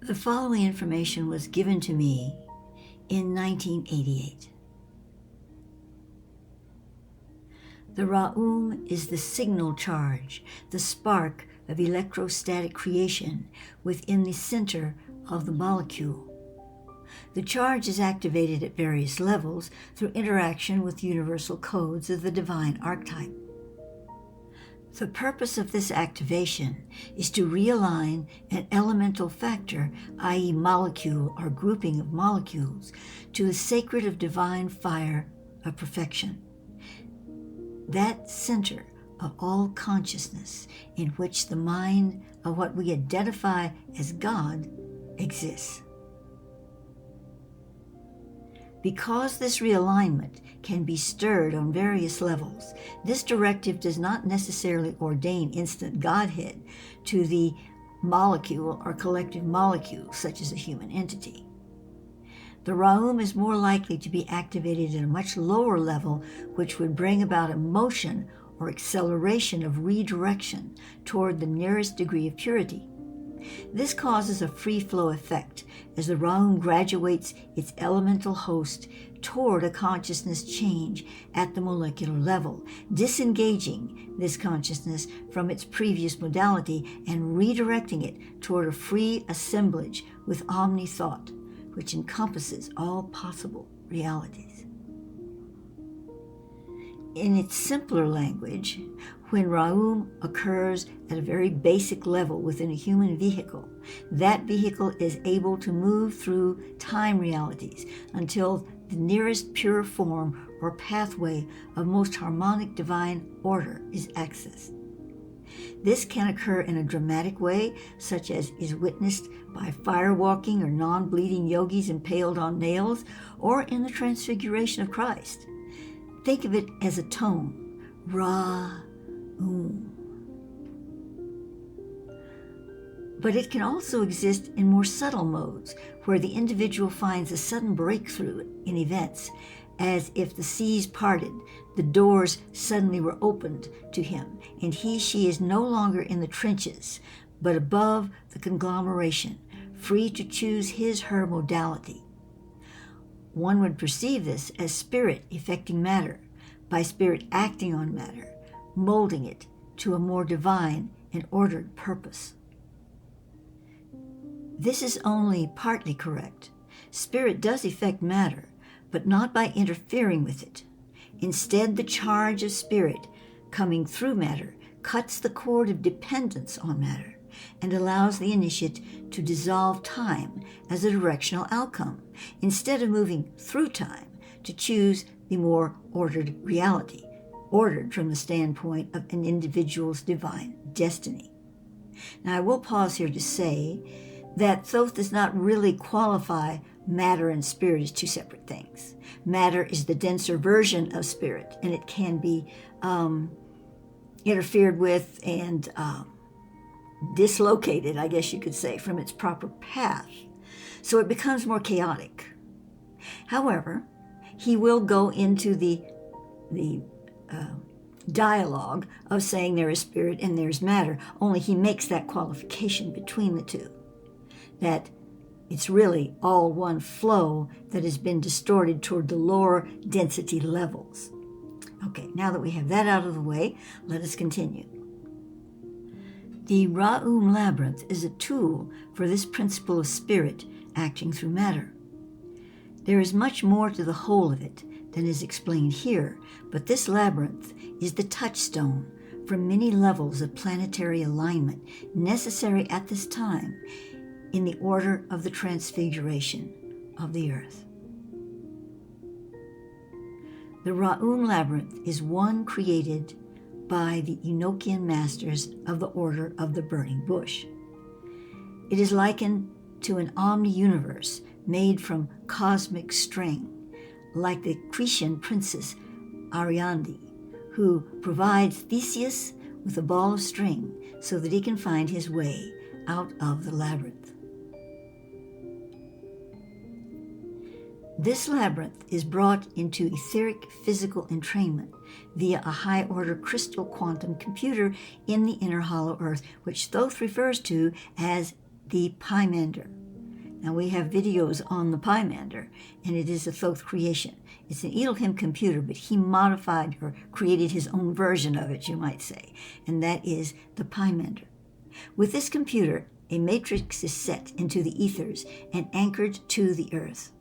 The following information was given to me in 1988. The RA-UM is the signal charge, the spark of electrostatic creation within the center of the molecule. The charge is activated at various levels through interaction with universal codes of the divine archetype. The purpose of this activation is to realign an elemental factor, i.e. molecule or grouping of molecules, to the sacred of divine fire of perfection. That center of all consciousness in which the mind of what we identify as God exists. Because this realignment can be stirred on various levels, this directive does not necessarily ordain instant Godhead to the molecule or collective molecule, such as a human entity. The RA-UM is more likely to be activated at a much lower level, which would bring about a motion or acceleration of redirection toward the nearest degree of purity. This causes a free flow effect as the RA-UM graduates its elemental host toward a consciousness change at the molecular level, disengaging this consciousness from its previous modality and redirecting it toward a free assemblage with omni-thought, which encompasses all possible realities. In its simpler language, when RA-UM occurs at a very basic level within a human vehicle, that vehicle is able to move through time realities until the nearest pure form or pathway of most harmonic divine order is accessed. This can occur in a dramatic way, such as is witnessed by firewalking or non-bleeding yogis impaled on nails, or in the transfiguration of Christ. Think of it as a tone, Ra-Um. But it can also exist in more subtle modes, where the individual finds a sudden breakthrough in events, as if the seas parted, the doors suddenly were opened to him, and she is no longer in the trenches, but above the conglomeration, free to choose her modality. One would perceive this as spirit affecting matter, by spirit acting on matter, molding it to a more divine and ordered purpose. This is only partly correct. Spirit does affect matter, but not by interfering with it. Instead, the charge of spirit coming through matter cuts the cord of dependence on matter and allows the initiate to dissolve time as a directional outcome, instead of moving through time to choose the more ordered reality, ordered from the standpoint of an individual's divine destiny. Now, I will pause here to say that Thoth does not really qualify matter and spirit as two separate things. Matter is the denser version of spirit, and it can be interfered with and dislocated, I guess you could say, from its proper path. So it becomes more chaotic. However, he will go into the dialogue of saying there is spirit and there is matter, only he makes that qualification between the two, that it's really all one flow that has been distorted toward the lower density levels. Okay, now that we have that out of the way, let us continue. The RA-UM Labyrinth is a tool for this principle of spirit acting through matter. There is much more to the whole of it than is explained here, but this labyrinth is the touchstone for many levels of planetary alignment necessary at this time in the order of the transfiguration of the earth. The RA-UM Labyrinth is one created by the Enochian masters of the Order of the Burning Bush. It is likened to an omni-universe made from cosmic string, like the Cretan princess Ariadne, who provides Theseus with a ball of string so that he can find his way out of the labyrinth. This labyrinth is brought into etheric physical entrainment via a high-order crystal quantum computer in the inner hollow earth, which Thoth refers to as the Pymander. Now we have videos on the Pymander, and it is a Thoth creation. It's an Elohim computer, but he modified or created his own version of it, you might say, and that is the Pymander. With this computer, a matrix is set into the ethers and anchored to the earth.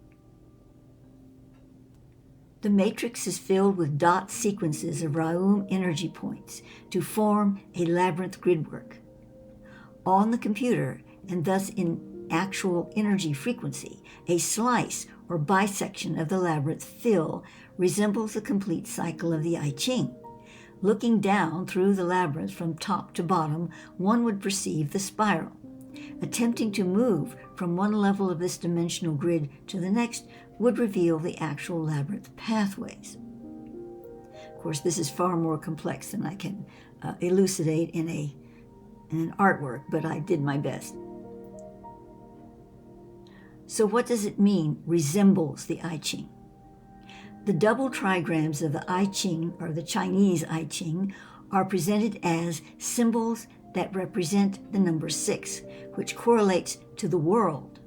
The matrix is filled with dot sequences of RA-UM energy points to form a labyrinth gridwork. On the computer, and thus in actual energy frequency, a slice or bisection of the labyrinth fill resembles the complete cycle of the I Ching. Looking down through the labyrinth from top to bottom, one would perceive the spiral. Attempting to move from one level of this dimensional grid to the next would reveal the actual labyrinth pathways. Of course, this is far more complex than I can elucidate in an artwork, but I did my best. So what does it mean, resembles the I Ching? The double trigrams of the I Ching, or the Chinese I Ching, are presented as symbols that represent the number 6, which correlates to the world,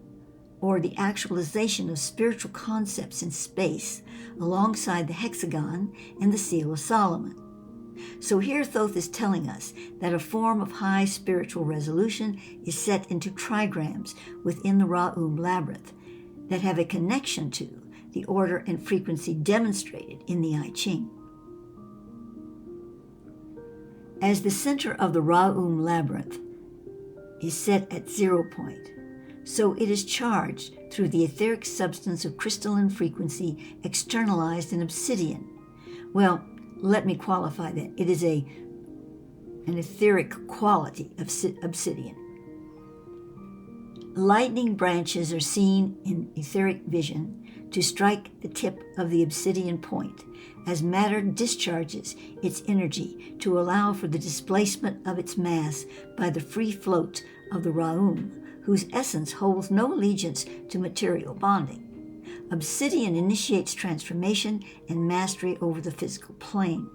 or the actualization of spiritual concepts in space, alongside the hexagon and the Seal of Solomon. So here Thoth is telling us that a form of high spiritual resolution is set into trigrams within the RA-UM Labyrinth that have a connection to the order and frequency demonstrated in the I Ching. As the center of the RA-UM Labyrinth is set at 0 point, so it is charged through the etheric substance of crystalline frequency externalized in obsidian. Well, let me qualify that. It is an etheric quality of obsidian. Lightning branches are seen in etheric vision to strike the tip of the obsidian point as matter discharges its energy to allow for the displacement of its mass by the free float of the RA-UM, whose essence holds no allegiance to material bonding. Obsidian initiates transformation and mastery over the physical plane.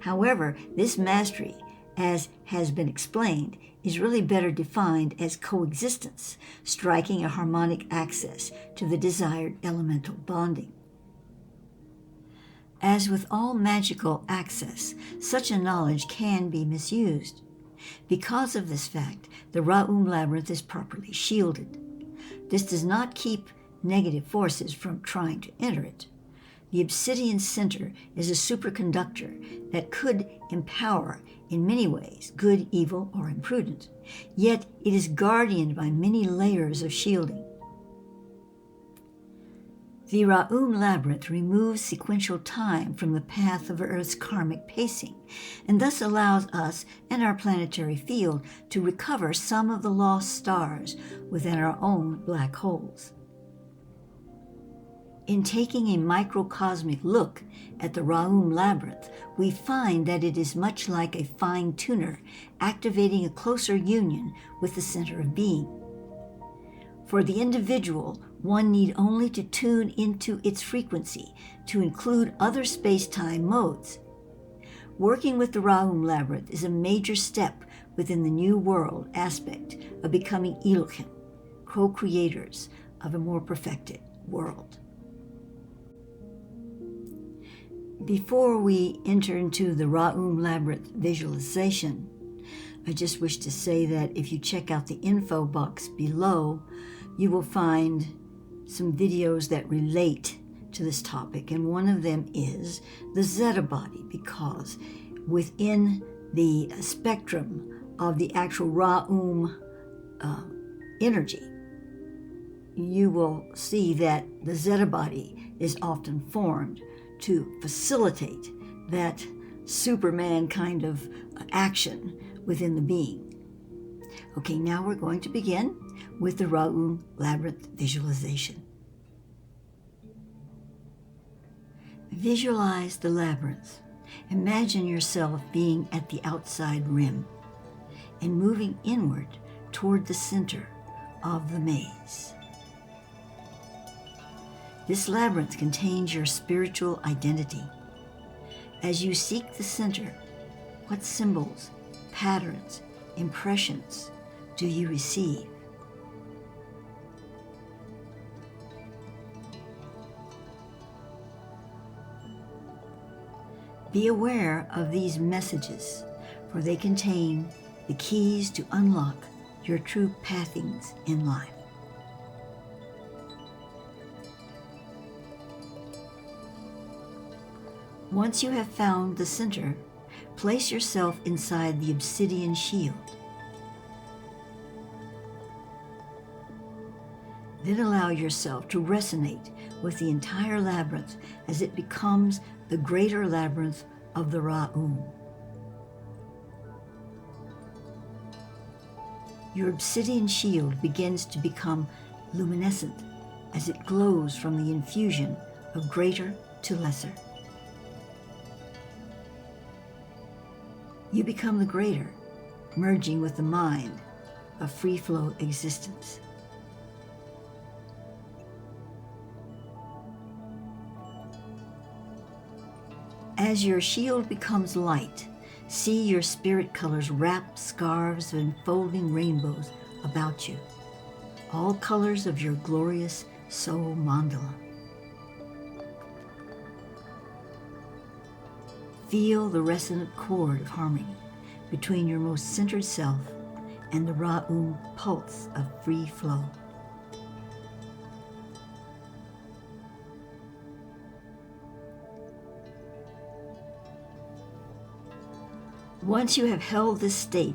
However, this mastery, as has been explained, is really better defined as coexistence, striking a harmonic access to the desired elemental bonding. As with all magical access, such a knowledge can be misused. Because of this fact, the RA-UM Labyrinth is properly shielded. This does not keep negative forces from trying to enter it. The obsidian center is a superconductor that could empower, in many ways, good, evil, or imprudent. Yet it is guardianed by many layers of shielding. The RA-UM Labyrinth removes sequential time from the path of Earth's karmic pacing, and thus allows us and our planetary field to recover some of the lost stars within our own black holes. In taking a microcosmic look at the RA-UM Labyrinth, we find that it is much like a fine tuner activating a closer union with the center of being. For the individual, one need only to tune into its frequency to include other space-time modes. Working with the RA-UM Labyrinth is a major step within the New World aspect of becoming Elohim, co-creators of a more perfected world. Before we enter into the RA-UM Labyrinth visualization, I just wish to say that if you check out the info box below, you will find some videos that relate to this topic, and one of them is the Zeta body, because within the spectrum of the actual RA-UM energy, you will see that the Zeta body is often formed to facilitate that Superman kind of action within the being. Okay, now we're going to begin with the RA-UM Labyrinth visualization. Visualize the labyrinth. Imagine yourself being at the outside rim and moving inward toward the center of the maze. This labyrinth contains your spiritual identity. As you seek the center, what symbols, patterns, impressions do you receive? Be aware of these messages, for they contain the keys to unlock your true pathings in life. Once you have found the center, place yourself inside the obsidian shield. Then allow yourself to resonate with the entire labyrinth as it becomes the greater labyrinth of the RA-UM. Your obsidian shield begins to become luminescent as it glows from the infusion of greater to lesser. You become the greater, merging with the mind of free-flow existence. As your shield becomes light, see your spirit colors wrap scarves of enfolding rainbows about you, all colors of your glorious soul mandala. Feel the resonant chord of harmony between your most centered self and the RA-UM pulse of free flow. Once you have held this state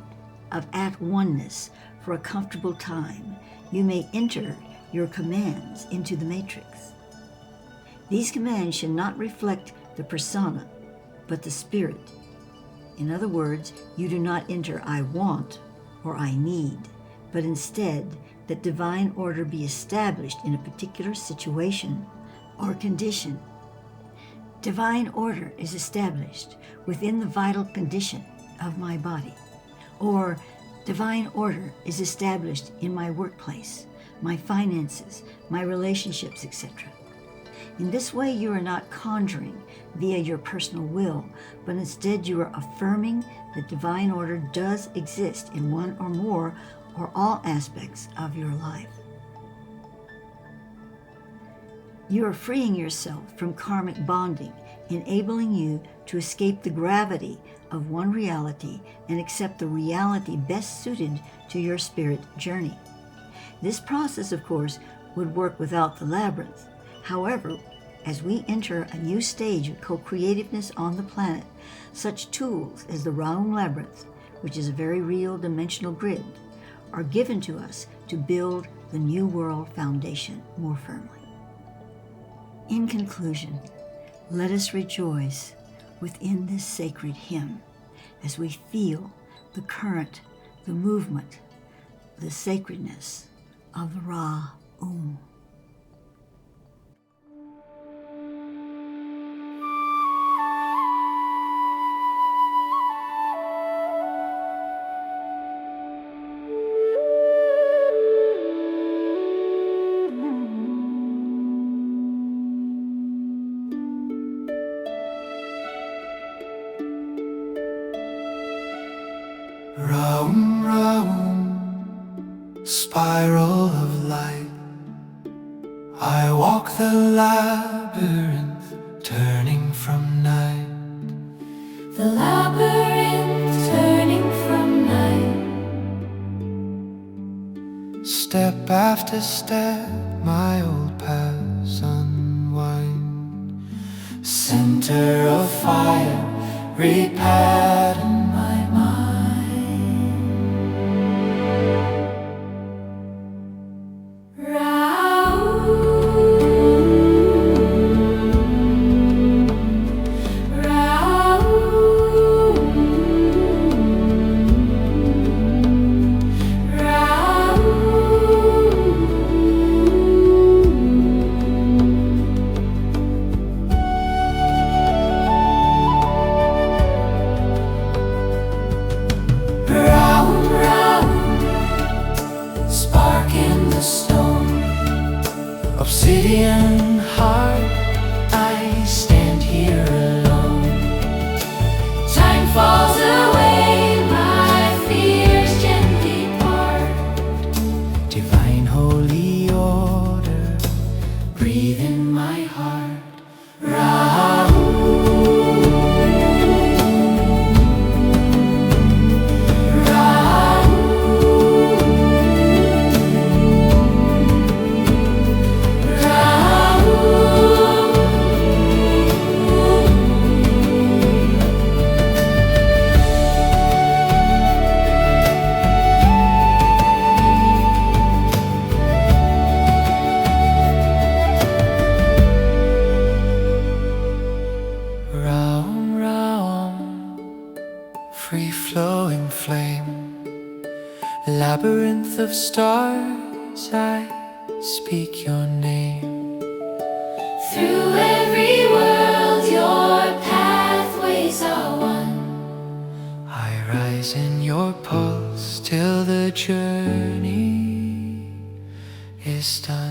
of at-oneness for a comfortable time, you may enter your commands into the matrix. These commands should not reflect the persona, but the spirit. In other words, you do not enter "I want" or "I need," but instead that divine order be established in a particular situation or condition. Divine order is established within the vital condition of my body, or divine order is established in my workplace, my finances, my relationships, etc. In this way, you are not conjuring via your personal will, but instead you are affirming that divine order does exist in one or more or all aspects of your life. You are freeing yourself from karmic bonding, enabling you to escape the gravity of one reality and accept the reality best suited to your spirit journey. This process, of course, would work without the labyrinth. However, as we enter a new stage of co-creativeness on the planet, such tools as the RA-UM Labyrinth, which is a very real dimensional grid, are given to us to build the new world foundation more firmly. In conclusion, let us rejoice within this sacred hymn as we feel the current, the movement, the sacredness of the Ra-UM. Ra-UM, Ra-UM, spiral of light. I walk the labyrinth, turning from night. The labyrinth, turning from night. Step after step, my old paths unwind. Center of fire, repattern my mind. labyrinth of stars, I speak your name. Through every world your pathways are one. I rise in your pulse till the journey is done.